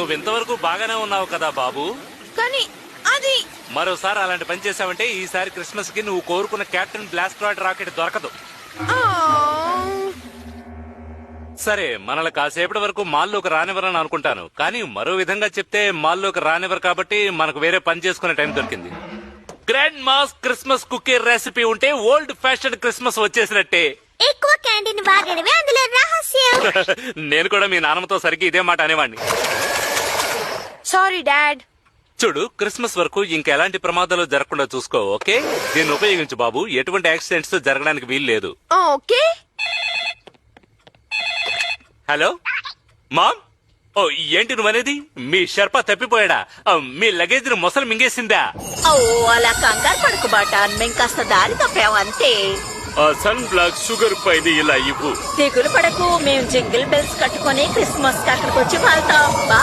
నువ్వు ఇంతవరకు బాగానే ఉన్నావు కదా బాబు. కానీ అది మరోసారి అలాంటి పని చేసావంటే ఈసారి క్రిస్మస్ కి నువ్వు కోరుకున్న కెప్టెన్ బ్లాస్ట్రాయిడ్ రాకెట్ దొరకదు. ఆ, సరే, మనల్ని కాసేపటి వరకు మాల్లోకి రానివ్వరని అనుకుంటాను, కానీ మరో విధంగా చెప్తే మాల్లోకి రానివ్వరు కాబట్టి మనకు వేరే పని చేసుకునే టైం దొరికింది. Grandma's christmas cookie recipe ఉంటే ఓల్డ్ ఫ్యాషన్ క్రిస్మస్ వచ్చేసినట్టే. ఎక్కువ క్యాంటీన్ వాడడమే అందులో రహస్యం. నేను కూడా మీ నాన్నమ్మతో సరిగ్గా ఇదే మాట అనేవాడిని. Sorry dad. చూడు, క్రిస్మస్ వరకు ఇంకెలాంటి ప్రమాదాలు జరగకుండా చూసుకో, ఓకే? దీన్ని ఉపయోగించు బాబు. ఎటువంటి యాక్సిడెంట్స్ జరగడానికి వీలు లేదు. ఓకే. Hello ma'am. ఓ, ఏంటి నువ్వనేది? మీ షర్పా తప్పిపోయాడా? మీ లగేజ్ ను మొసలు మింగేసిందా? ఓ, అలా కంగారు పడుకు బాటాన్, మేం కాస్త దారి తప్పావంతే. సన్ బ్లాక్ షుగర్ పైన ఇలా ఇవ్వు. దిగులు పడకు, మేము జింగిల్ బెల్స్ కట్టుకుని క్రిస్మస్ కి అక్కడికి వచ్చి వెళ్తాం. బా